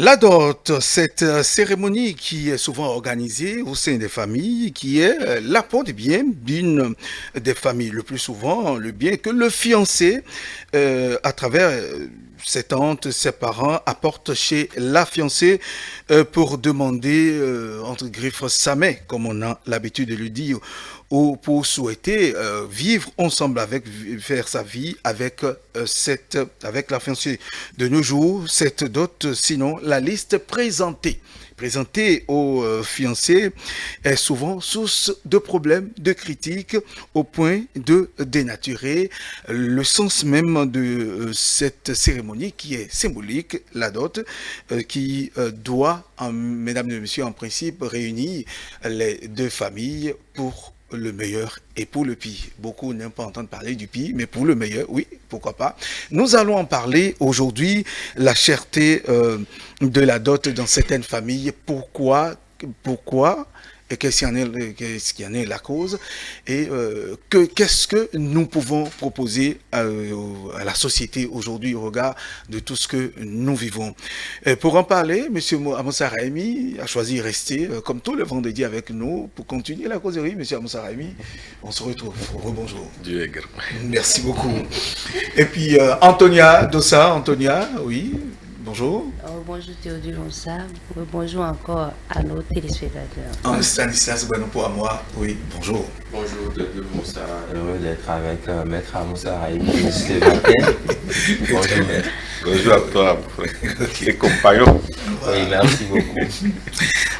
La dot, cette cérémonie qui est souvent organisée au sein des familles, qui est l'apport des biens d'une des familles. Le plus souvent, le bien que le fiancé, à travers ses tantes, ses parents, apporte chez la fiancée pour demander, entre griffes, sa main, comme on a l'habitude de le dire, ou pour souhaiter vivre ensemble avec, faire sa vie avec avec la fiancée. De nos jours, cette dot, sinon la liste présentée aux fiancés est souvent source de problèmes, de critiques, au point de dénaturer le sens même de cette cérémonie qui est symbolique, la dot, qui doit, mesdames et messieurs, en principe, réunir les deux familles pour le meilleur et pour le pire. Beaucoup n'aiment pas entendre parler du pire, mais pour le meilleur, oui, pourquoi pas. Nous allons en parler aujourd'hui, la cherté de la dot dans certaines familles. Pourquoi et qu'est-ce qui en est la cause et qu'est-ce que nous pouvons proposer à la société aujourd'hui au regard de tout ce que nous vivons. Pour en parler, M. Amoussa Raimi a choisi de rester comme tout le vendredi avec nous pour continuer la causerie. M. Amoussa Raimi, on se retrouve. Rebonjour. Dieu est grand. Merci beaucoup. Et puis Antonia Dossa, Antonia, oui. Bonjour. Bonjour Théodule Onsa. Bonjour encore à nos téléspectateurs. Stanislas Guanopo à moi. Oui, bonjour. Bonjour Théodule Onsa. Heureux d'être avec Maître Amoussa Raimi ce matin. Bonjour Maître. Bonjour à toi, et compagnon. Oui, merci beaucoup.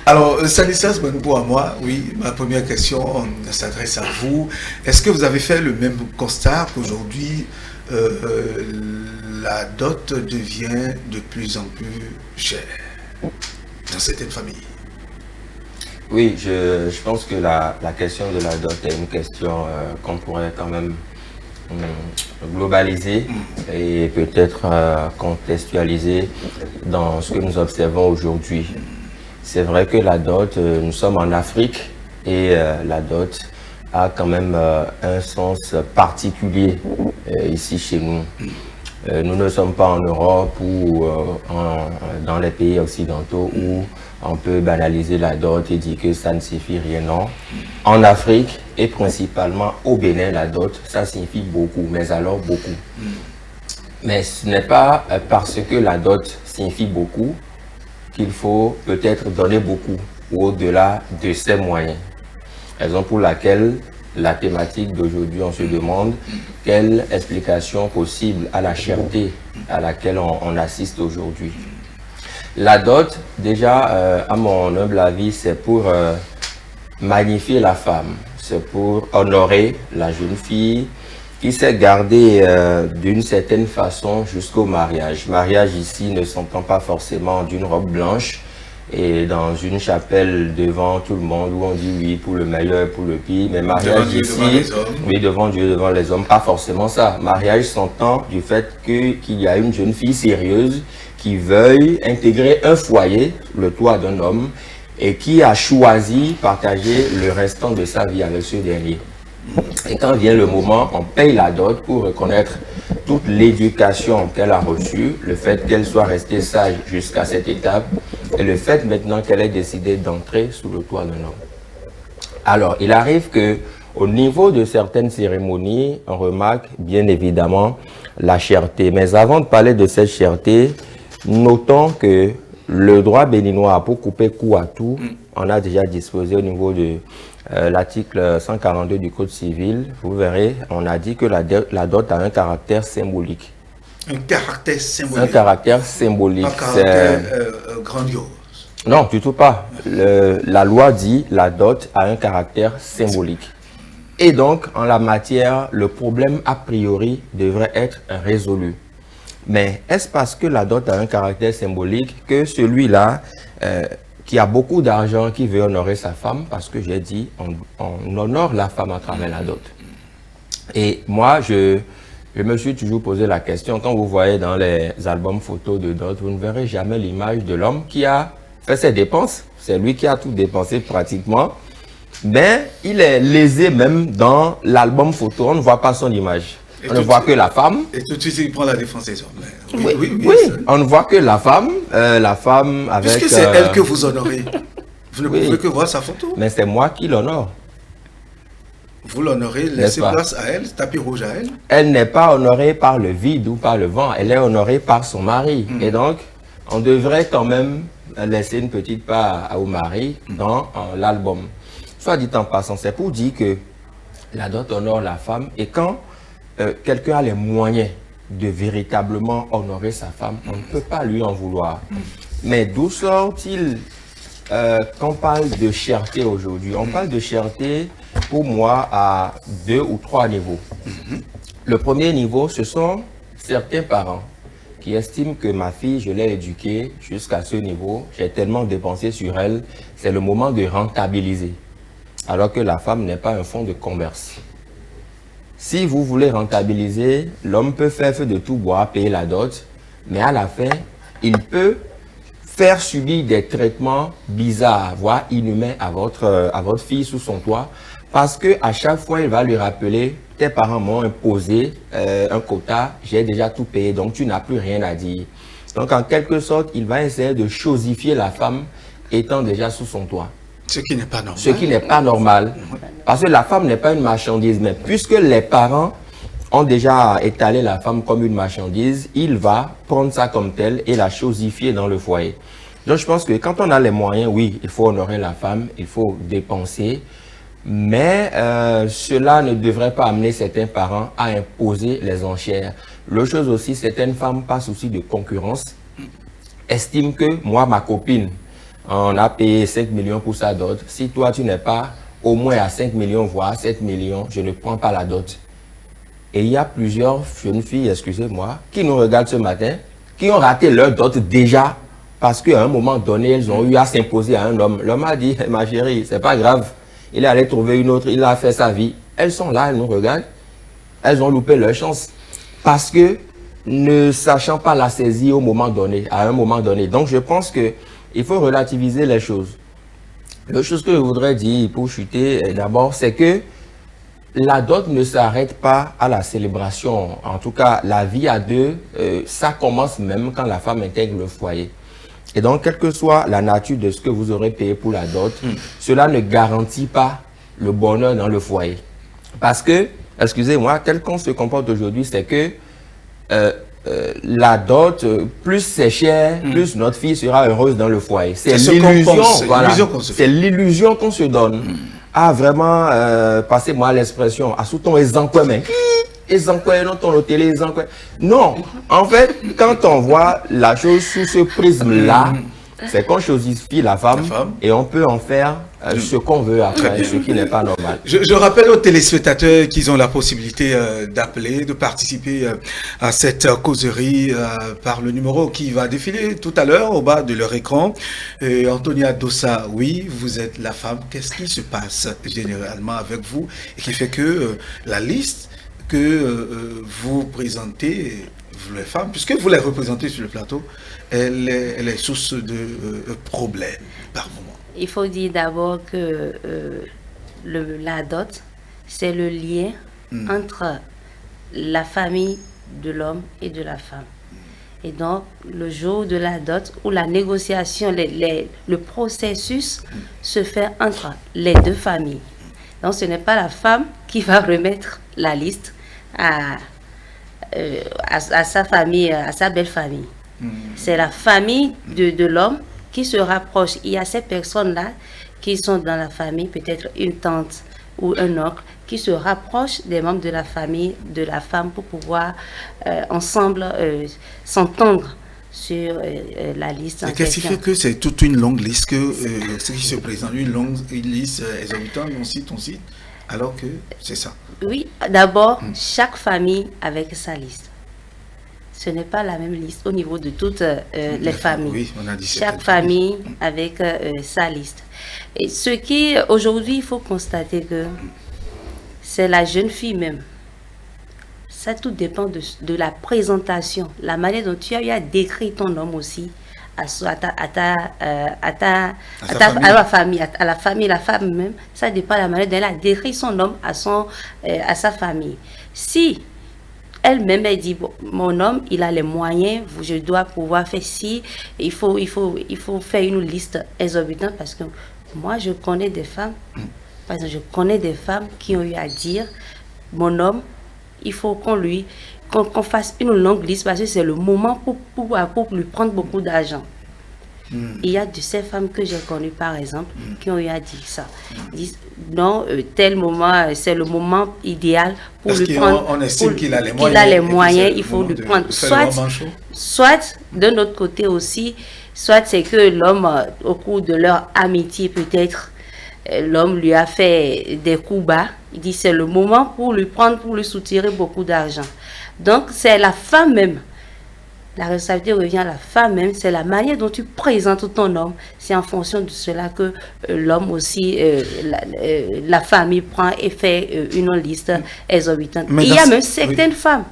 Alors, Stanislas Guanopo à moi, oui, ma première question s'adresse à vous. Est-ce que vous avez fait le même constat qu'aujourd'hui, la dot devient de plus en plus chère dans certaines familles? Oui, je pense que la question de la dot est une question qu'on pourrait quand même globaliser et peut-être contextualiser dans ce que nous observons aujourd'hui. C'est vrai que la dot, nous sommes en Afrique et la dot a quand même un sens particulier ici chez nous. Nous ne sommes pas en Europe ou dans les pays occidentaux où on peut banaliser la dot et dire que ça ne signifie rien. Non. En Afrique et principalement au Bénin, la dot, ça signifie beaucoup, mais alors beaucoup. Mais ce n'est pas parce que la dot signifie beaucoup qu'il faut peut-être donner beaucoup ou au-delà de ses moyens. Raison pour laquelle la thématique d'aujourd'hui, on se demande quelle explication possible à la cherté à laquelle on assiste aujourd'hui. La dot, déjà, à mon humble avis, c'est pour magnifier la femme, c'est pour honorer la jeune fille qui s'est gardée d'une certaine façon jusqu'au mariage. Mariage ici ne s'entend pas forcément d'une robe blanche, et dans une chapelle devant tout le monde où on dit oui pour le meilleur, pour le pire, mais mariage ici, oui, devant Dieu, devant les hommes, pas forcément ça. Mariage s'entend du fait qu'il y a une jeune fille sérieuse qui veuille intégrer un foyer, le toit d'un homme, et qui a choisi partager le restant de sa vie avec ce dernier. Et quand vient le moment, on paye la dot pour reconnaître toute l'éducation qu'elle a reçue, le fait qu'elle soit restée sage jusqu'à cette étape, et le fait maintenant qu'elle ait décidé d'entrer sous le toit d'un homme. Alors, il arrive que au niveau de certaines cérémonies, on remarque bien évidemment la cherté. Mais avant de parler de cette cherté, notons que le droit béninois, pour couper court à tout, on a déjà disposé au niveau de l'article 142 du Code civil. Vous verrez, on a dit que la dot a un caractère symbolique. Un caractère symbolique. Un caractère symbolique. Un caractère grandiose. Non, du tout pas. La loi dit la dot a un caractère symbolique. Et donc, en la matière, le problème a priori devrait être résolu. Mais est-ce parce que la dot a un caractère symbolique que celui-là, qui a beaucoup d'argent, qui veut honorer sa femme, parce que j'ai dit, on honore la femme à travers la dot. Et moi, je me suis toujours posé la question, quand vous voyez dans les albums photos de dot, vous ne verrez jamais l'image de l'homme qui a fait ses dépenses. C'est lui qui a tout dépensé pratiquement. Mais il est lésé même dans l'album photo, on ne voit pas son image. On ne voit que la femme. Et tout de suite, il prend la défense des hommes. Oui, on ne voit que la femme avec... Puisque c'est elle que vous honorez, vous ne Oui. pouvez que voir sa photo. Mais c'est moi qui l'honore. Vous l'honorez, laissez N'est-ce pas? place à elle, tapis rouge à elle. Elle n'est pas honorée par le vide ou par le vent, elle est honorée par son mari. Et donc, on devrait quand même laisser une petite part au mari dans l'album. Soit dit en passant, c'est pour dire que la dot honore la femme. Et quand quelqu'un a les moyens de véritablement honorer sa femme, on ne peut pas lui en vouloir. Mais d'où sort-il quand on parle de cherté aujourd'hui? On parle de cherté, pour moi, à 2 ou 3 niveaux. Le premier niveau, ce sont certains parents qui estiment que ma fille, je l'ai éduquée jusqu'à ce niveau, j'ai tellement dépensé sur elle, c'est le moment de rentabiliser. Alors que la femme n'est pas un fonds de commerce. Si vous voulez rentabiliser, l'homme peut faire feu de tout bois, payer la dot, mais à la fin, il peut faire subir des traitements bizarres, voire inhumains à votre fille sous son toit, parce que à chaque fois, il va lui rappeler, tes parents m'ont imposé un quota, j'ai déjà tout payé, donc tu n'as plus rien à dire. Donc en quelque sorte, il va essayer de chosifier la femme étant déjà sous son toit. Ce qui n'est pas normal. Ce qui n'est pas normal, parce que la femme n'est pas une marchandise, mais puisque les parents ont déjà étalé la femme comme une marchandise, il va prendre ça comme tel et la chosifier dans le foyer. Donc je pense que quand on a les moyens, oui, il faut honorer la femme, il faut dépenser, mais cela ne devrait pas amener certains parents à imposer les enchères. L'autre chose aussi, certaines femmes, par souci de concurrence, estiment que moi, ma copine, on a payé 5 millions pour sa dot. Si toi, tu n'es pas au moins à 5 millions, voire 7 millions, je ne prends pas la dot. Et il y a plusieurs jeunes filles, excusez-moi, qui nous regardent ce matin, qui ont raté leur dot déjà, parce qu'à un moment donné, elles ont eu à s'imposer à un homme. L'homme a dit, ma chérie, c'est pas grave. Il est allé trouver une autre, il a fait sa vie. Elles sont là, elles nous regardent. Elles ont loupé leur chance. Parce que, ne sachant pas la saisir au moment donné, à un moment donné. Donc, je pense que il faut relativiser les choses. L'autre chose que je voudrais dire pour chuter, d'abord, c'est que la dot ne s'arrête pas à la célébration. En tout cas, la vie à deux, ça commence même quand la femme intègre le foyer. Et donc, quelle que soit la nature de ce que vous aurez payé pour la dot, cela ne garantit pas le bonheur dans le foyer. Parce que, excusez-moi, tel qu'on se comporte aujourd'hui, c'est que la dot, plus c'est cher, plus notre fille sera heureuse dans le foyer. C'est l'illusion, voilà. C'est l'illusion qu'on se donne. Ah, vraiment, passez-moi l'expression, à sous ton exemple, mais non, en fait, quand on voit la chose sous ce prisme-là, c'est qu'on chosifie la femme et on peut en faire ce qu'on veut après, ce qui n'est pas normal. Je rappelle aux téléspectateurs qu'ils ont la possibilité d'appeler, de participer à cette causerie par le numéro qui va défiler tout à l'heure au bas de leur écran. Antonia Dossa, oui, vous êtes la femme. Qu'est-ce qui se passe généralement avec vous et qui fait que la liste que vous présentez, vous les femmes, puisque vous les représentez sur le plateau, elle est source de problèmes par moment. Il faut dire d'abord que la dot, c'est le lien entre la famille de l'homme et de la femme. Et donc, le jour de la dot, où la négociation, le processus se fait entre les deux familles. Donc, ce n'est pas la femme qui va remettre la liste à sa famille, à sa belle famille. C'est la famille de l'homme qui se rapproche. Il y a ces personnes-là qui sont dans la famille, peut-être une tante ou un oncle, qui se rapprochent des membres de la famille de la femme pour pouvoir ensemble s'entendre sur la liste. Et qu'est-ce qui fait que c'est toute une longue liste, que ce qui se présente, une liste exorbitante, on cite, alors que c'est ça? Oui, d'abord, chaque famille avec sa liste. Ce n'est pas la même liste au niveau de toutes les familles. Oui, on a dit chaque famille avec sa liste. Et ce qui, aujourd'hui, il faut constater que c'est la jeune fille même. Ça, tout dépend de la présentation, la manière dont tu as eu à décrire ton homme aussi à la famille, la femme même. Ça dépend de la manière dont elle a décrit son homme à sa famille. Si elle-même, elle dit, bon, mon homme, il a les moyens, je dois pouvoir faire ci, il faut faire une liste exorbitante parce que moi, je connais des femmes, par exemple, je connais des femmes qui ont eu à dire, mon homme, il faut qu'on fasse une longue liste parce que c'est le moment pour lui prendre beaucoup d'argent. Il y a de ces femmes que j'ai connues, par exemple, qui ont eu à dire ça. Ils disent, non, tel moment, c'est le moment idéal pour parce lui prendre. On estime qu'il a les moyens. Qu'il a les moyens, il faut lui prendre. Soit, d'un autre côté aussi, soit c'est que l'homme, au cours de leur amitié, peut-être, l'homme lui a fait des coups bas. Il dit, c'est le moment pour lui prendre, pour lui soutirer beaucoup d'argent. Donc, c'est la femme même. La responsabilité revient à la femme même, c'est la manière dont tu présentes ton homme. C'est en fonction de cela que l'homme aussi, la famille prend et fait une liste exorbitante. Il y a même certaines femmes,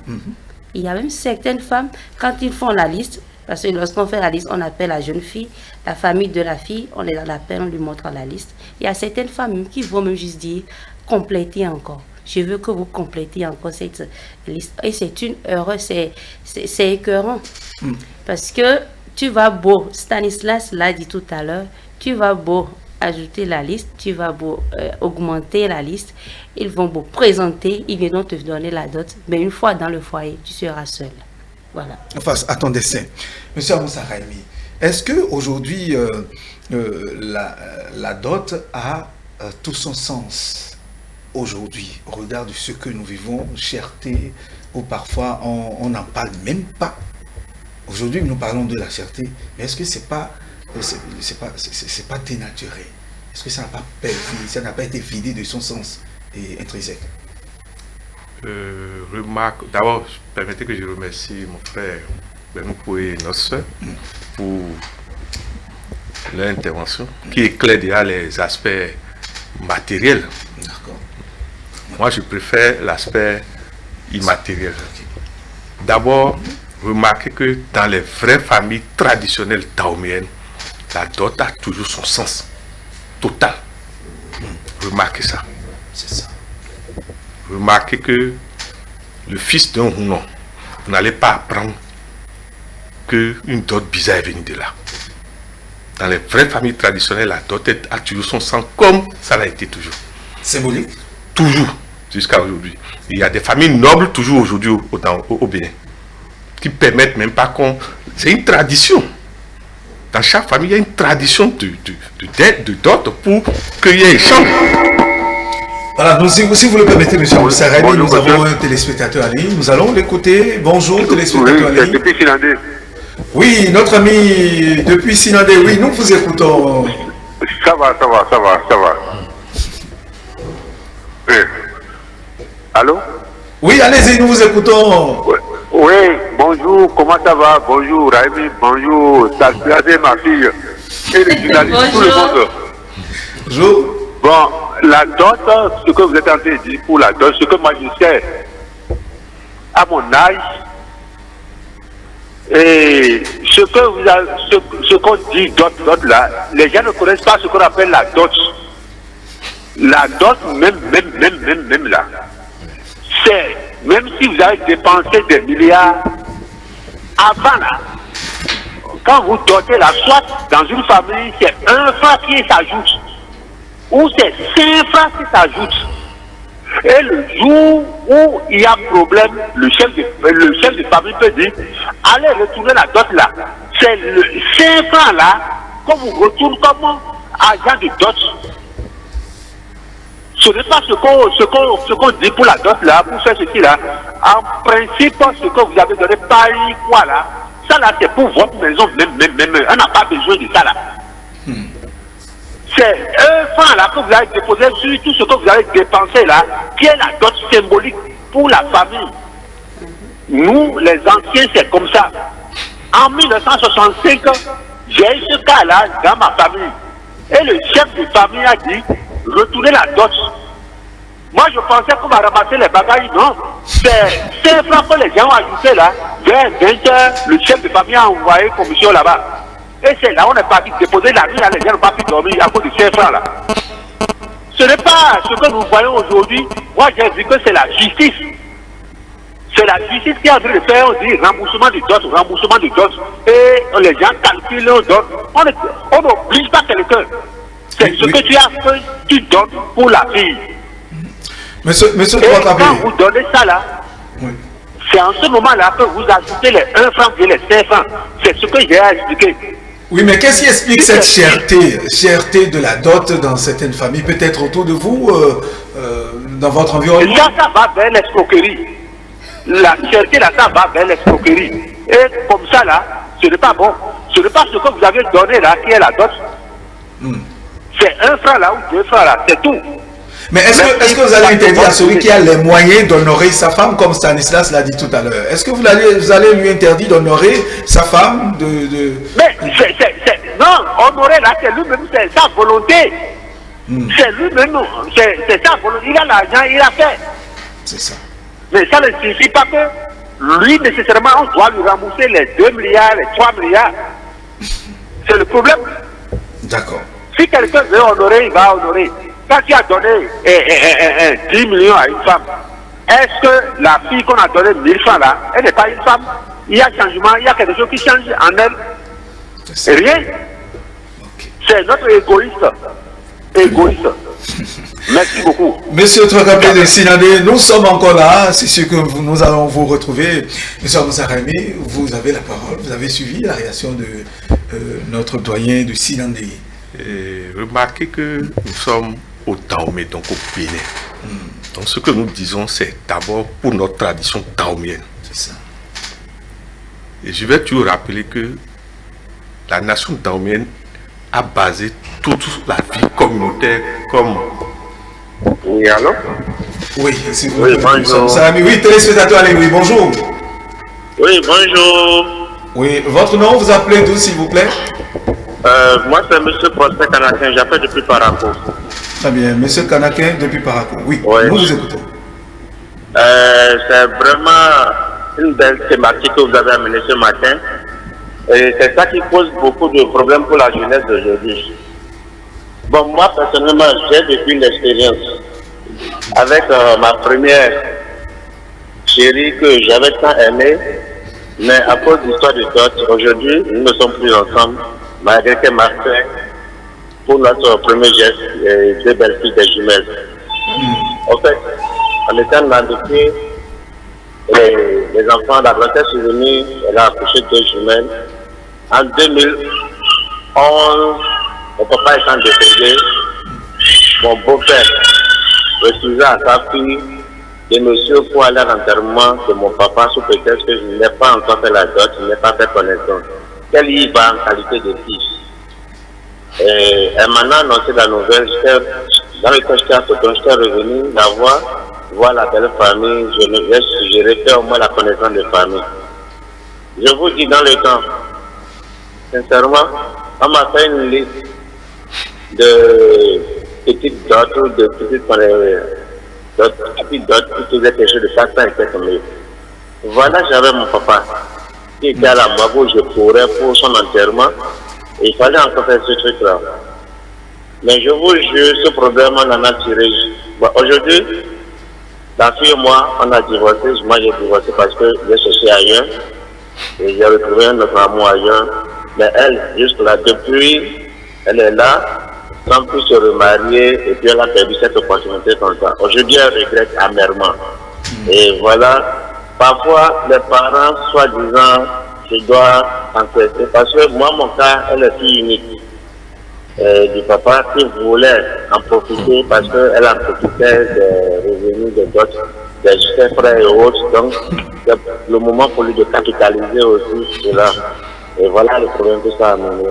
il y a même certaines femmes, quand ils font la liste, parce que lorsqu'on fait la liste, on appelle la jeune fille, la famille de la fille, on l'appelle, on lui montre la liste. Il y a certaines femmes qui vont même juste dire, complétez encore. Je veux que vous complétiez encore cette liste. Et c'est une erreur, c'est écœurant. Parce que tu vas beau, Stanislas l'a dit tout à l'heure, tu vas beau ajouter la liste, tu vas beau augmenter la liste, ils vont beau présenter, ils viendront te donner la dot, mais une fois dans le foyer, tu seras seul. Voilà. Face à ton dessin. Monsieur Amoussa Raimi, est-ce qu'aujourd'hui, la dot a tout son sens aujourd'hui, au regard de ce que nous vivons, cherté, ou parfois on n'en parle même pas. Aujourd'hui, nous parlons de la cherté, mais est-ce que c'est pas dénaturé? Est-ce que ça n'a pas perdu, ça n'a pas été vidé de son sens et intrinsèque? Remarque, d'abord, permettez que je remercie mon frère Benoukou et notre soeur pour leur intervention, qui éclaire déjà les aspects matériels. D'accord. Moi, je préfère l'aspect immatériel. D'abord, remarquez que dans les vraies familles traditionnelles dahoméennes, la dot a toujours son sens total. Remarquez ça. C'est ça. Remarquez que le fils d'un Hounon, vous n'allez pas apprendre qu'une dot bizarre est venue de là. Dans les vraies familles traditionnelles, la dot a toujours son sens comme ça l'a été toujours. Symbolique? Toujours, jusqu'à aujourd'hui. Il y a des familles nobles toujours aujourd'hui au Bénin, qui permettent même pas qu'on... C'est une tradition. Dans chaque famille, il y a une tradition de dot pour qu'il y ait échange. Voilà, donc si vous le permettez, M. Amoussa Raimi, nous avons un téléspectateur en ligne. Nous allons l'écouter. Bonjour, téléspectateur en ligne. Depuis Sinandé. Oui, notre ami depuis Sinandé, oui, nous vous écoutons. Ça va. Oui. Allô? Oui, allez-y, nous vous écoutons. Oui, bonjour, comment ça va? Bonjour, Raimi, bonjour, Salpiadé, ma fille. Et les journalistes, tout le monde. Bonjour. Bon, la dot, ce que vous êtes en train de dire pour la dot, ce que moi je sais, à mon âge, et ce qu'on dit dot là, les gens ne connaissent pas ce qu'on appelle la dot. La dot, même là, c'est, même si vous avez dépensé des milliards, avant là, quand vous dotez la soit dans une famille, c'est un franc qui s'ajoute, ou c'est 5 francs qui s'ajoutent. Et le jour où il y a problème, le chef de famille peut dire, allez retourner la dot là. C'est le 5 francs là qu'on vous retourne comme agent de dot. Ce n'est pas ce qu'on dit pour la dot là, pour faire ceci là. En principe, ce que vous avez donné par quoi là, ça là c'est pour votre maison, même. On n'a pas besoin de ça là. C'est un franc là que vous avez déposé sur tout ce que vous avez dépensé là, qui est la dot symbolique pour la famille. Nous, les anciens, c'est comme ça. En 1965, j'ai eu ce cas là dans ma famille. Et le chef de famille a dit, retournez la dot. Moi, je pensais qu'on va ramasser les bagages, non. C'est 5 francs que les gens ont ajouté là. Vers 20 h, le chef de famille a envoyé commission là-bas. Et c'est là où on est parti déposer la nuit, là, les gens n'ont pas pu dormir à cause de ces francs là. Ce n'est pas ce que nous voyons aujourd'hui. Moi j'ai vu que c'est la justice. C'est la justice qui a dû le faire, on dit remboursement du dot, remboursement du dot. Et les gens calculent le dot. On n'oblige pas quelqu'un. C'est ce que tu as fait, tu donnes pour la fille. Monsieur Et quand vous donnez ça là, oui. c'est en ce moment-là que vous ajoutez les 1 franc et les 5 francs. C'est ce que j'ai expliqué. Oui, mais qu'est-ce qui explique cette cherté de la dot dans certaines familles, peut-être autour de vous, dans votre environnement? Ça va vers l'escroquerie. La cherté là, ça va vers l'escroquerie. Et comme ça là, ce n'est pas bon. Ce n'est pas ce que vous avez donné là qui est la dot. C'est 1 franc là ou 2 francs là, c'est tout. Mais est-ce que vous allez interdire à celui qui a les moyens d'honorer sa femme, comme Stanislas l'a dit tout à l'heure? Est-ce que vous allez lui interdire d'honorer sa femme Mais non, honorer là, c'est lui-même, c'est sa volonté. C'est lui-même, c'est sa volonté. Il a l'argent, il a fait. C'est ça. Mais ça ne signifie pas que lui, nécessairement, on doit lui rembourser les 2 milliards, les 3 milliards. C'est le problème. D'accord. Si quelqu'un veut honorer, il va honorer. Quand tu as donné 10 millions à une femme, est-ce que la fille qu'on a donné 1000 francs là, elle n'est pas une femme? Il y a changement, il y a quelque chose qui change en elle. Rien. Okay. C'est notre égoïste. Merci beaucoup. Monsieur Trocampé de Sinandé, nous sommes encore là. C'est sûr que nous allons vous retrouver. Monsieur Moussa Raimi, vous avez la parole. Vous avez suivi la réaction de notre doyen de Sinandé. Remarquez que nous sommes au Dahomey, donc au Bénin. Donc ce que nous disons, c'est d'abord pour notre tradition dahomienne. C'est ça. Et je vais toujours rappeler que la nation dahomienne a basé toute la vie communautaire comme... Oui, allô? Oui, c'est vous. Oui, bonjour. Oui, téléspectateur, allez, oui, bonjour. Oui, bonjour. Oui, votre nom, vous appelez d'où, s'il vous plaît? Moi, c'est M. Prosper Canakin, j'appelle depuis Paraco. Très bien, M. Canakin depuis Paraco. Oui, ouais. Nous vous écoutons. C'est vraiment une belle thématique que vous avez amenée ce matin. Et c'est ça qui pose beaucoup de problèmes pour la jeunesse d'aujourd'hui. Bon, moi, personnellement, j'ai vécu une expérience avec ma première chérie que j'avais tant aimée. Mais à cause de l'histoire de dot, aujourd'hui, nous ne sommes plus ensemble. Malgré qu'elle m'a fait pour notre premier geste, 2 belles filles des jumelles. En fait, en étant landéqué, les enfants, la grossesse est venue, elle a accouché 2 jumelles. En 2011, mon papa étant décédé, mon beau-père refusait à sa fille des messieurs pour aller à l'enterrement de mon papa sous prétexte que je n'ai pas encore fait la dot, je n'ai pas fait connaissance. Elle y va en qualité de fils. Elle m'en a annoncé la nouvelle. Dans le temps, j'étais à Coton, j'étais revenu la voir la belle famille. Je refais au moins la connaissance de famille. Je vous dis dans le temps, sincèrement, on m'a fait une liste de petites dots ou de petites dots qui faisaient quelque chose de 400 et quelques mille. Voilà, j'avais mon papa qui était à la morgue où je courais pour son enterrement. Et il fallait encore faire ce truc-là. Mais je vous jure, ce problème, on en a tiré. Bon, aujourd'hui, la fille et moi, on a divorcé. Moi, j'ai divorcé parce que j'ai cherché ailleurs. Et j'ai retrouvé un autre amour ailleurs. Mais elle, juste là, depuis, elle est là, sans plus se remarier. Et puis, elle a perdu cette opportunité comme ça. Aujourd'hui, elle regrette amèrement. Et voilà. Parfois, les parents, soi-disant, je dois encaisser. Parce que moi, mon cas, elle est fille unique. Du papa qui voulait en profiter parce qu'elle en profitait des revenus de d'autres, des frères et autres. Donc, c'est le moment pour lui de capitaliser aussi cela. Et voilà le problème que ça a amené.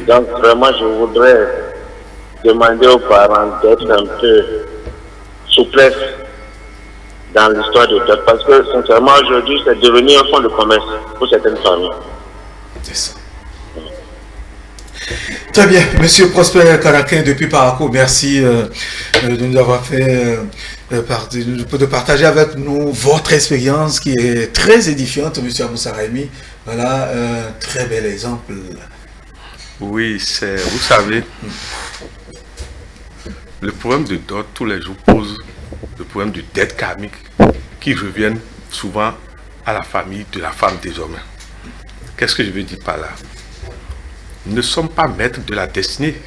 Donc, vraiment, je voudrais demander aux parents d'être un peu souplesse dans l'histoire de dot, parce que sincèrement aujourd'hui c'est devenu un fonds de commerce pour certaines familles. C'est ça. Très bien, Monsieur Prosper Canakin depuis Paraco, merci de nous avoir fait de partager avec nous votre expérience qui est très édifiante, Monsieur Moussa Raimi. Voilà un très bel exemple. Oui, vous savez, le problème de dot tous les jours pose le problème de dette karmique qui reviennent souvent à la famille de la femme désormais. Qu'est-ce que je veux dire par là? Nous ne sommes pas maîtres de la destinée,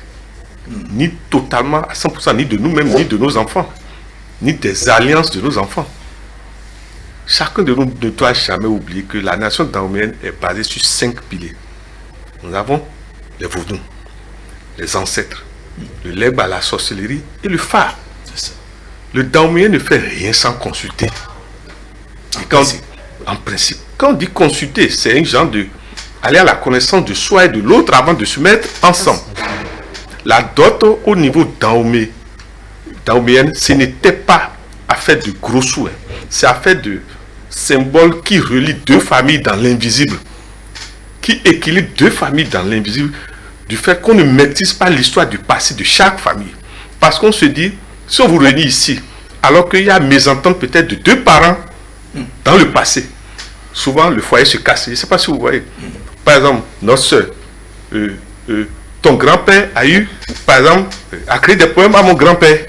ni totalement à 100%, ni de nous-mêmes, ni de nos enfants, ni des alliances de nos enfants. Chacun de nous ne doit jamais oublier que la nation dahoméenne est basée sur 5 piliers. Nous avons les vaudous, les ancêtres, le legs à la sorcellerie et le phare. Le dahoméen ne fait rien sans consulter. En principe, quand on dit consulter, c'est un genre de aller à la connaissance de soi et de l'autre avant de se mettre ensemble. La dot au niveau dahoméenne, ce n'était pas affaire de gros sous, c'est affaire de symboles qui relient deux familles dans l'invisible, qui équilibrent deux familles dans l'invisible, du fait qu'on ne maîtrise pas l'histoire du passé de chaque famille. Parce qu'on se dit, si on vous réunit ici, alors qu'il y a mésentente peut-être de deux parents dans le passé, souvent le foyer se casse. Je ne sais pas si vous voyez. Par exemple, notre soeur, ton grand-père a eu, par exemple, a créé des problèmes à mon grand-père.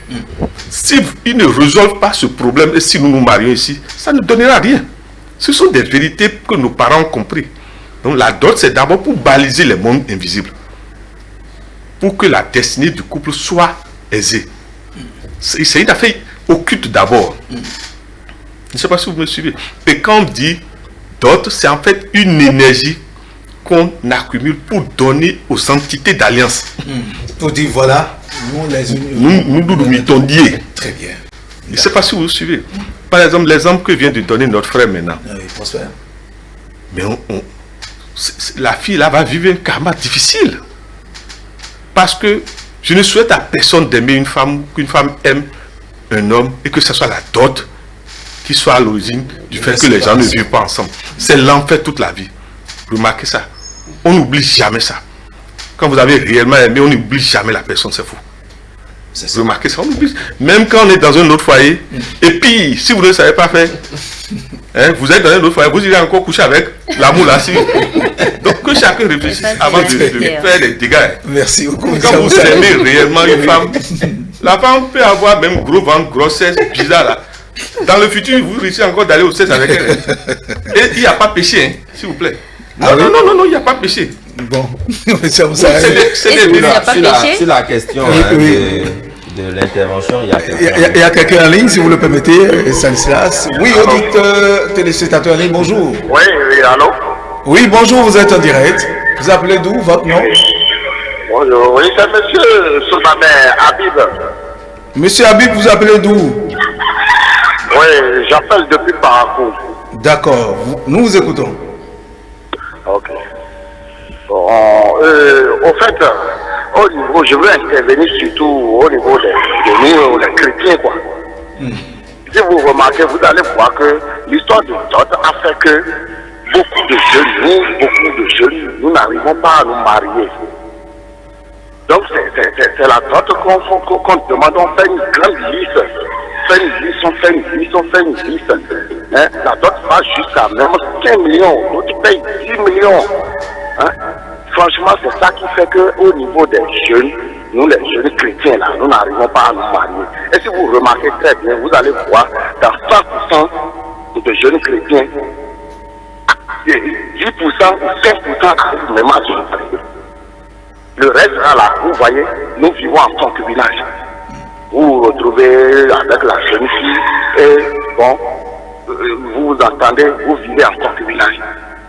Si ils ne résolvent pas ce problème et si nous nous marions ici, ça ne donnera rien. Ce sont des vérités que nos parents ont compris. Donc la dot, c'est d'abord pour baliser les mondes invisibles, pour que la destinée du couple soit aisée. C'est une affaire occulte d'abord. Je ne sais pas si vous me suivez. Et quand on dit dot, c'est en fait une énergie qu'on accumule pour donner aux entités d'alliance. Pour dire voilà, nous mettons liés. Très bien. Je ne sais pas si vous suivez. Par exemple, l'exemple que vient de donner notre frère maintenant. Oui, Prosper. Mais la fille là va vivre un karma difficile. Parce que je ne souhaite à personne d'aimer une femme, qu'une femme aime un homme et que ce soit la dot qui soit à l'origine du fait que les gens ne vivent pas ensemble. C'est l'enfer toute la vie. Remarquez ça. On n'oublie jamais ça. Quand vous avez réellement aimé, on n'oublie jamais la personne, c'est fou. Remarquez ça, on oublie. Même quand on est dans un autre foyer, et puis, si vous ne savez pas faire, vous êtes dans un autre foyer, vous irez encore coucher avec l'amour là. Donc que chacun réfléchisse avant de faire des dégâts. Merci beaucoup. Quand vous aimez réellement une femme, la femme peut avoir même gros ventre, grossesse, bizarre là. Dans le futur, vous risquez encore d'aller au sexe avec elle. Et il n'y a pas péché, s'il vous plaît. Non, il n'y a pas péché. Bon, Sur la question de l'intervention, il y a quelqu'un en ligne, si vous le permettez, Stanislas. Oui, auditeur, téléspectateur en ligne, bonjour. Oui, allô? Oui, bonjour, vous êtes en direct. Vous appelez d'où, votre nom? Bonjour, oui, c'est monsieur Soumane Habib. Monsieur Habib, vous appelez d'où? Oui, j'appelle depuis Parakou. D'accord, nous vous écoutons. Ok. Au fait, au niveau, je veux intervenir surtout au niveau des nous, les chrétiens, quoi. Si vous remarquez, vous allez voir que l'histoire de dot a fait que beaucoup de jeunes, nous n'arrivons pas à nous marier. Donc c'est la dot qu'on demande, on fait une grande liste. On fait une liste. La dot va jusqu'à même 15 millions, d'autres payent 10 millions. Franchement, c'est ça qui fait qu'au niveau des jeunes, nous les jeunes chrétiens là, nous n'arrivons pas à nous marier. Et si vous remarquez très bien, vous allez voir, dans 100% de jeunes chrétiens, 10% ou 5% arrivent même à se marier. Le reste là, vous voyez, nous vivons en concubinage. Vous vous retrouvez avec la jeune fille et bon, vous vous entendez, vous vivez en concubinage.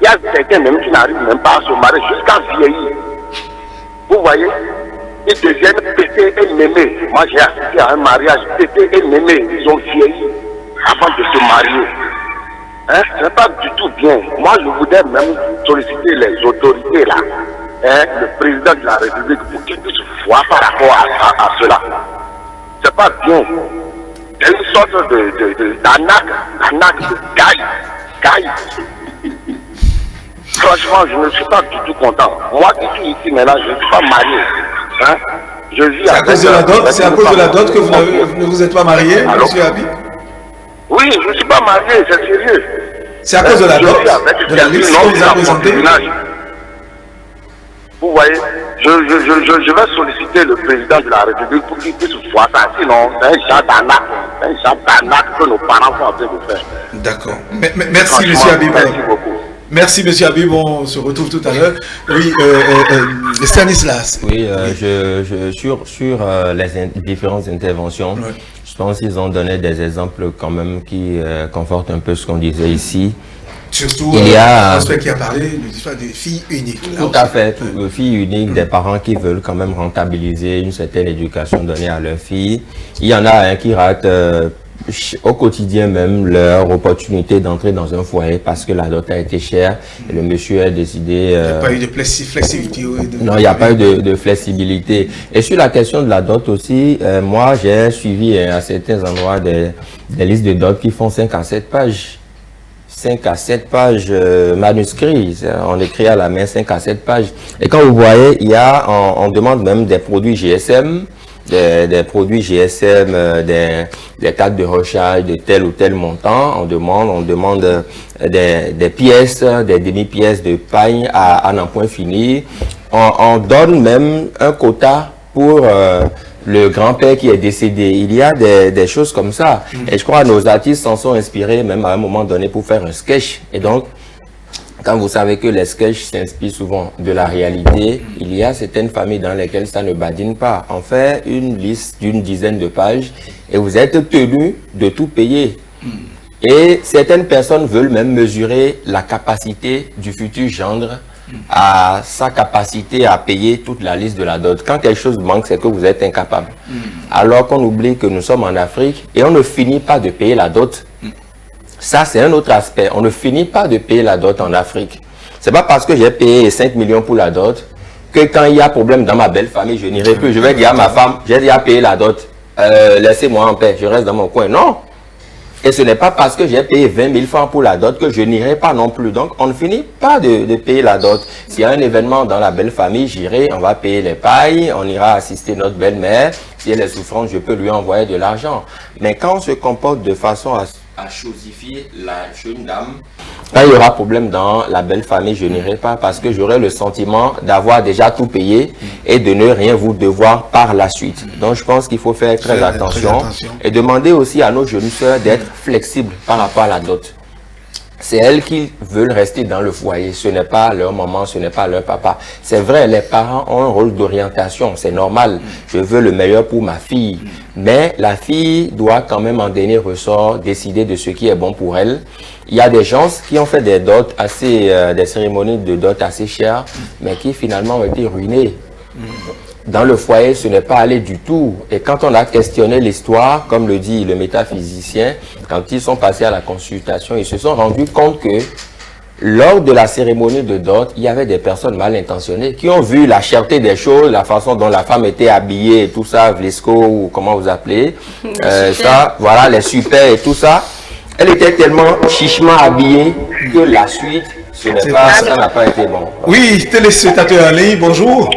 Il y a certains même qui n'arrivent même pas à se marier jusqu'à vieillir. Vous voyez, ils deviennent pétés et mémés. Moi j'ai assisté à un mariage pété et mémé. Ils ont vieilli avant de se marier. Ce n'est pas du tout bien. Moi je voudrais même solliciter les autorités là, le président de la République pour qu'il puisse voir par rapport à cela. C'est pas bien. Il y a une sorte d'arnaque, de gaille. Franchement, je ne suis pas du tout content. Moi qui suis ici maintenant, je ne suis pas marié. Je vis c'est à cause de la dot, c'est à cause de la dot que vous ne vous êtes pas marié, monsieur Habib? Oui, je ne suis pas marié, c'est sérieux. C'est à cause de la dot, de la liste que vous avez présentée? Vous voyez, je vais solliciter le président de la République pour qu'il puisse voir ça. Sinon, c'est un genre d'arnaque. C'est un genre d'arnaque que nos parents sont en train de faire. D'accord. Merci, monsieur Habib. Merci beaucoup. Merci, monsieur Habib. On se retrouve tout à l'heure. Oui, Stanislas. Oui, sur les différentes interventions, Ouais. je pense qu'ils ont donné des exemples quand même qui confortent un peu ce qu'on disait ici. Surtout Il y a l'aspect qui a parlé de l'histoire des filles uniques. Là tout aussi. à fait, filles uniques, des parents qui veulent quand même rentabiliser une certaine éducation donnée à leurs filles. Il y en a qui ratent au quotidien même leur opportunité d'entrer dans un foyer parce que la dot a été chère et le monsieur a décidé... Il n'y a pas eu de flexibilité. Non, il n'y a pas eu de flexibilité. Et sur la question de la dot aussi, moi j'ai suivi à certains endroits des listes de dot qui font 5 à 7 pages. 5 à 7 pages manuscrits, on écrit à la main 5 à 7 pages. Et quand vous voyez, il y a, on demande même des produits GSM, des produits GSM, des cartes de recharge de tel ou tel montant. On demande des pièces, des demi-pièces de paille à n'en point finir. On donne même un quota pour le grand-père qui est décédé. Il y a des choses comme ça. Et je crois que nos artistes s'en sont inspirés même à un moment donné pour faire un sketch. Et donc, quand vous savez que les sketchs s'inspirent souvent de la réalité, il y a certaines familles dans lesquelles ça ne badine pas. On fait une liste d'une dizaine de pages et vous êtes tenu de tout payer. Et certaines personnes veulent même mesurer la capacité du futur gendre à sa capacité à payer toute la liste de la dot. Quand quelque chose manque, c'est que vous êtes incapable. Alors qu'on oublie que nous sommes en Afrique et on ne finit pas de payer la dot. Ça, c'est un autre aspect. On ne finit pas de payer la dot en Afrique. C'est pas parce que j'ai payé 5 millions pour la dot que quand il y a problème dans ma belle famille, je n'irai plus. Je vais dire à ma femme, j'ai déjà payé la dot. Laissez-moi en paix, je reste dans mon coin. Non. Et ce n'est pas parce que j'ai payé 20 000 francs pour la dot que je n'irai pas non plus. Donc, on ne finit pas de payer la dot. S'il y a un événement dans la belle famille, j'irai, on va payer les pailles, on ira assister notre belle-mère. Si elle est souffrante, je peux lui envoyer de l'argent. Mais quand on se comporte de façon à chosifier la jeune dame, quand il y aura problème dans la belle famille, je n'irai pas parce que j'aurai le sentiment d'avoir déjà tout payé et de ne rien vous devoir par la suite. Donc je pense qu'il faut faire très attention et demander aussi à nos jeunes sœurs d'être flexibles par rapport à la dot. C'est elles qui veulent rester dans le foyer. Ce n'est pas leur maman, ce n'est pas leur papa. C'est vrai, les parents ont un rôle d'orientation. C'est normal. Je veux le meilleur pour ma fille. Mais la fille doit quand même en dernier ressort décider de ce qui est bon pour elle. Il y a des gens qui ont fait des dots assez, des cérémonies de dot assez chères, mais qui finalement ont été ruinés. Dans le foyer, ce n'est pas allé du tout. Et quand on a questionné l'histoire, comme le dit le métaphysicien, quand ils sont passés à la consultation, ils se sont rendus compte que lors de la cérémonie de dot, il y avait des personnes mal intentionnées qui ont vu la cherté des choses, la façon dont la femme était habillée et tout ça, vlisco ou comment vous appelez, ça, voilà, les super et tout ça. Elle était tellement chichement habillée que la suite, ça n'a pas été bon. Oui, téléspectateur en ligne, bonjour.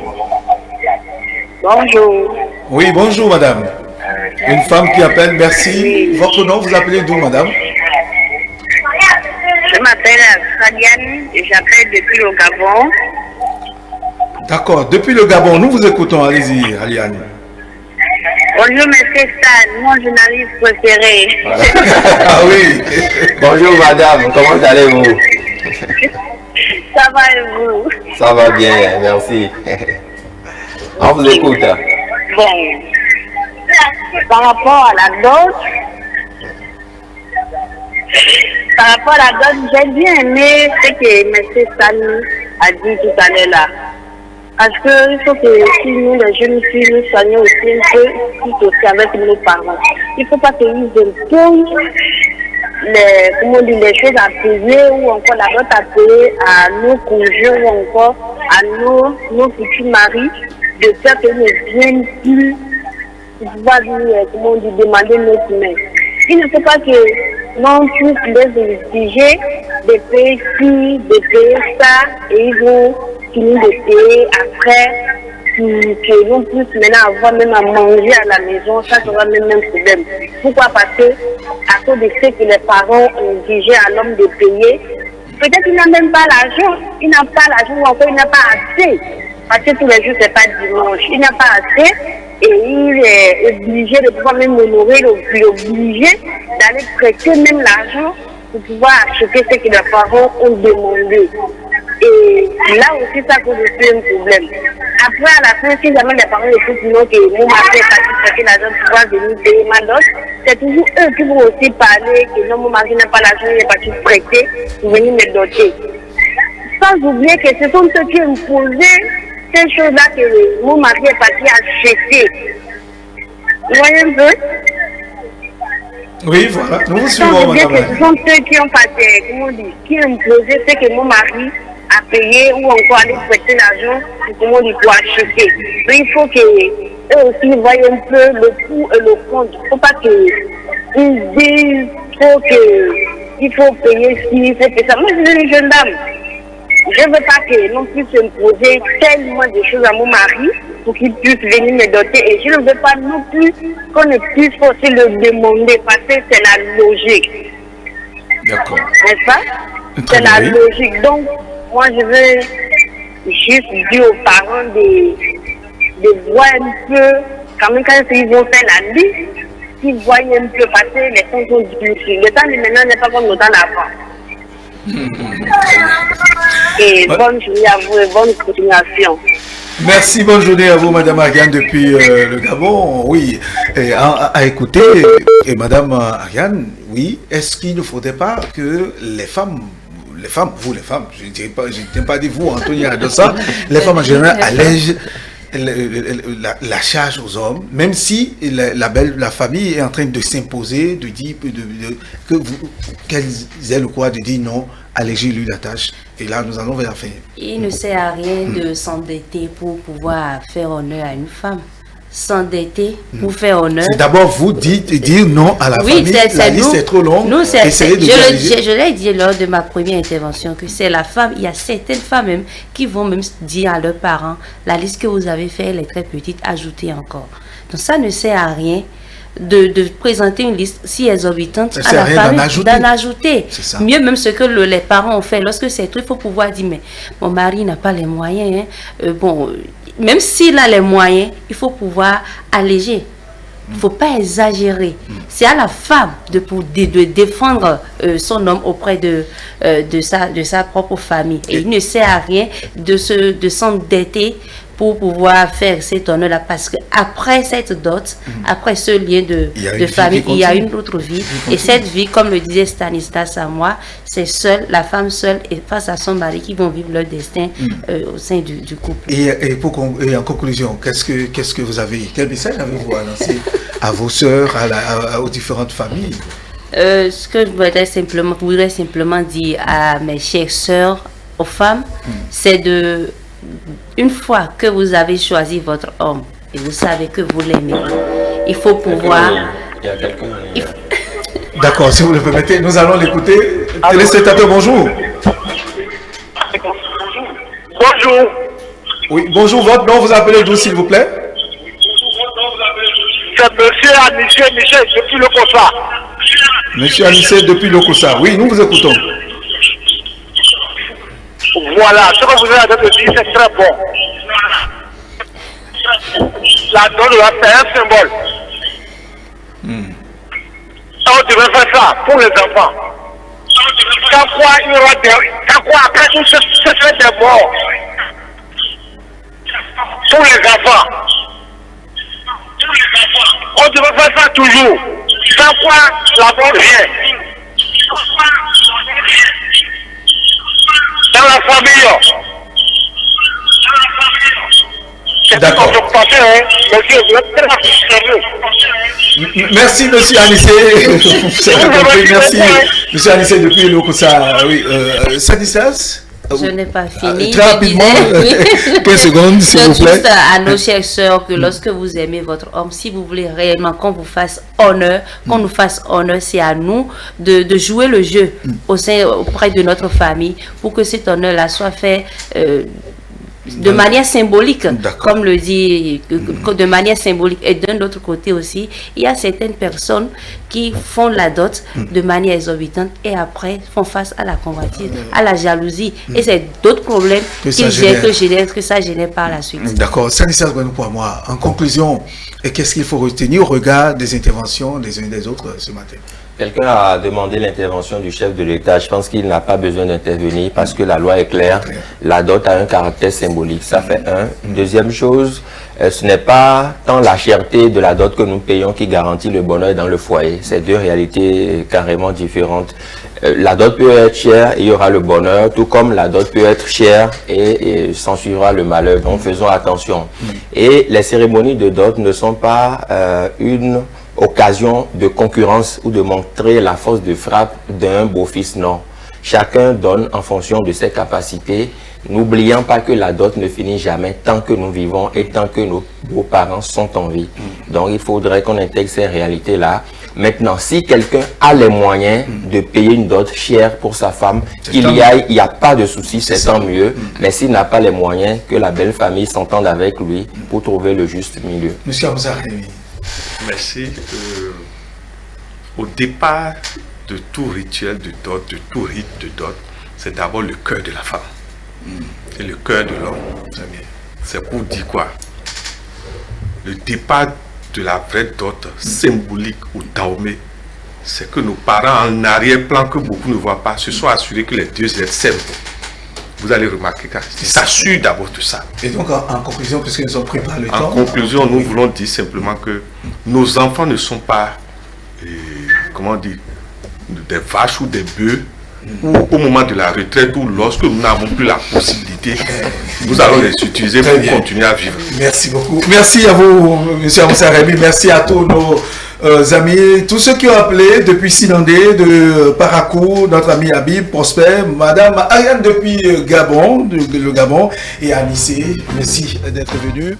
Bonjour. Oui, bonjour madame. Une femme qui appelle, merci. Votre nom, vous appelez d'où madame? Je m'appelle Fadiane et j'appelle depuis le Gabon. D'accord, depuis le Gabon, nous vous écoutons, allez-y, Aliane. Bonjour, monsieur Stan, mon journaliste préféré. Ah oui. Bonjour madame, comment allez-vous? Ça va et vous? Ça va bien, merci. On vous écoute. Bon, par rapport à la dot, j'ai bien aimé ce que M. Stan a dit tout à l'heure là. Parce qu'il faut que si nous, les jeunes filles, nous soignons aussi un peu, tout aussi avec nos parents. Il ne faut pas qu'ils imposent les choses à payer ou encore la dot à payer à nos conjoints ou encore à nos futurs maris, de faire que nous ne viennent plus demander notre main. Il ne faut pas que l'on puisse les exiger de payer ci, de payer ça, et ils vont finir de payer après, que l'on puisse maintenant avoir même à manger à la maison, ça sera même un problème. Pourquoi? Parce que, à cause de ce que les parents ont exigé à l'homme de payer, peut-être qu'il n'a même pas l'argent, il n'a pas l'argent ou encore il n'a pas assez parce que tous les jours, c'est pas dimanche. Il n'a pas assez et il est obligé de pouvoir même honorer, il est obligé d'aller prêter même l'argent pour pouvoir acheter ce que les parents ont demandé. Et là aussi, ça cause aussi un problème. Après, à la fin, si jamais les parents écoutent non que mon mari est parti prêter l'argent pour pouvoir venir payer ma dot, c'est toujours eux qui vont aussi parler que non, mon mari n'a pas l'argent, il est parti prêter pour venir me doter. Sans oublier que ce sont ceux qui imposaient ces choses-là que mon mari est parti acheter. Vous voyez un peu? Oui, voilà. Nous vous Sans suivons, oublier madame. que ce sont ceux qui ont passé, comment on dit, qui imposaient ce que mon mari a payé ou encore aller prêter l'argent pour comment on dit, pour acheter. Donc il faut que eux aussi voient un peu le pour et le contre. Il ne faut pas qu'ils disent trop qu'il faut payer ci, il faut payer ça. Moi, je suis une jeune dame. Je ne veux pas que non plus imposer tellement de choses à mon mari pour qu'il puisse venir me doter. Et je ne veux pas non plus qu'on ne puisse aussi le demander parce que c'est la logique. D'accord. N'est-ce pas? Très C'est la bien. logique. Donc, moi, je veux juste dire aux parents de voir un peu, quand même, quand ils vont faire la liste, qu'ils voient un peu passer les temps sont difficiles. Le temps de maintenant n'est pas comme le temps d'avant. Et bonne journée à vous et bonne continuation. Merci, bonne journée à vous, Madame Ariane, depuis le Gabon. Oui, et à écouter, et Madame Ariane, oui, est-ce qu'il ne faudrait pas que les femmes, vous les femmes, je ne t'ai pas dit vous, Anthony Adossa, les femmes en général allègent la charge aux hommes, même si la famille est en train de s'imposer, de dire qu'elles aient le quoi de dire non, allégez-lui la tâche. Et là, nous allons vers la fin. Il ne sert à rien de s'endetter pour pouvoir faire honneur à une femme. S'endetter pour faire honneur. C'est d'abord vous dire non à la famille. La liste est trop longue. Essayez de je l'ai dit lors de ma première intervention que c'est la femme. Il y a certaines femmes même qui vont même dire à leurs parents la liste que vous avez faite, elle est très petite, ajoutez encore. Donc ça ne sert à rien de présenter une liste si exorbitante à la famille, d'en ajouter. Mieux même ce que les parents ont fait. Lorsque c'est tout, il faut pouvoir dire, mais mon mari n'a pas les moyens. Bon, même s'il a les moyens, il faut pouvoir alléger. Il ne faut pas exagérer. C'est à la femme de défendre son homme auprès de sa propre famille. Et il ne sert à rien de s'endetter pour pouvoir faire cet honneur-là, parce qu'après cette dot, après ce lien de famille, il y a une autre vie. Et cette vie, comme le disait Stanislas à moi, c'est seule, la femme seule et face à son mari qui vont vivre leur destin au sein du couple. Et en conclusion, qu'est-ce que vous avez, quel message avez-vous à lancer à vos sœurs, aux différentes familles? Ce que je voudrais simplement dire à mes chères sœurs, aux femmes, c'est une fois que vous avez choisi votre homme et vous savez que vous l'aimez, il faut pouvoir... Il y a quelqu'un... D'accord, si vous le permettez, nous allons l'écouter. Téléspectateur, bonjour. Bonjour. Oui, bonjour, votre nom, vous appelez d'où, s'il vous plaît? C'est monsieur Anissé Michel depuis le Kosa. Monsieur Anissé depuis le Kosa. Oui, nous vous écoutons. Voilà, ce que vous avez dit, c'est très bon. La donne là, c'est un symbole. On devrait faire ça pour les enfants. Quand quoi il y aura après tout ce serait des morts. Pour les enfants. On devrait faire ça toujours. Sans quoi la mort vient. Dans la famille. D'accord. Merci, monsieur Anissé. Merci, monsieur Anissé depuis le Kosa. Oui, Stanislas. Je n'ai pas fini. Très rapidement, 15 secondes, s'il vous plaît. Juste à nos chères sœurs que lorsque vous aimez votre homme, si vous voulez réellement qu'on vous fasse honneur, qu'on nous fasse honneur, c'est à nous de jouer le jeu auprès de notre famille pour que cet honneur-là soit fait de manière symbolique, comme le dit, de manière symbolique. Et d'un autre côté aussi, il y a certaines personnes qui font la dot de manière exorbitante et après font face à la convoitise, à la jalousie. Et c'est d'autres problèmes que ça génère par la suite. D'accord. Stanislas Gouanoupoama, en conclusion, qu'est-ce qu'il faut retenir au regard des interventions des uns et des autres ce matin? Quelqu'un a demandé l'intervention du chef de l'État. Je pense qu'il n'a pas besoin d'intervenir parce que la loi est claire. La dot a un caractère symbolique. Ça fait un. Deuxième chose, ce n'est pas tant la cherté de la dot que nous payons qui garantit le bonheur dans le foyer. C'est deux réalités carrément différentes. La dot peut être chère et il y aura le bonheur, tout comme la dot peut être chère et s'en suivra le malheur. Donc faisons attention. Et les cérémonies de dot ne sont pas une occasion de concurrence ou de montrer la force de frappe d'un beau-fils, non. Chacun donne en fonction de ses capacités, n'oubliant pas que la dot ne finit jamais tant que nous vivons et tant que nos beaux-parents sont en vie. Donc il faudrait qu'on intègre ces réalités-là. Maintenant, si quelqu'un a les moyens de payer une dot chère pour sa femme, il n'y a pas de souci, c'est tant mieux. Mais s'il n'a pas les moyens, que la belle famille s'entende avec lui pour trouver le juste milieu. Monsieur Amzaremi. Merci. Au départ de tout rituel de dot, de tout rite de dot, c'est d'abord le cœur de la femme et le cœur de l'homme. C'est pour dire quoi? Le départ de la vraie dot symbolique ou taomé, c'est que nos parents en arrière-plan que beaucoup ne voient pas se sont assurés que les deux êtres s'aiment. Vous allez remarquer qu'ils s'assurent d'abord de ça. Et donc, en conclusion, puisque nous sommes pris par le temps... En conclusion, nous voulons dire simplement que nos enfants ne sont pas, comment dire, des vaches ou des bœufs, ou au moment de la retraite ou lorsque nous n'avons plus la possibilité, nous allons les utiliser pour continuer à vivre. Merci beaucoup. Merci à vous, M. Amzaremi. Merci à tous nos amis, tous ceux qui ont appelé depuis Sinandé, de Parakou, notre ami Habib, Prosper, Madame Ariane depuis Gabon, le Gabon, et Anissé. Merci d'être venu.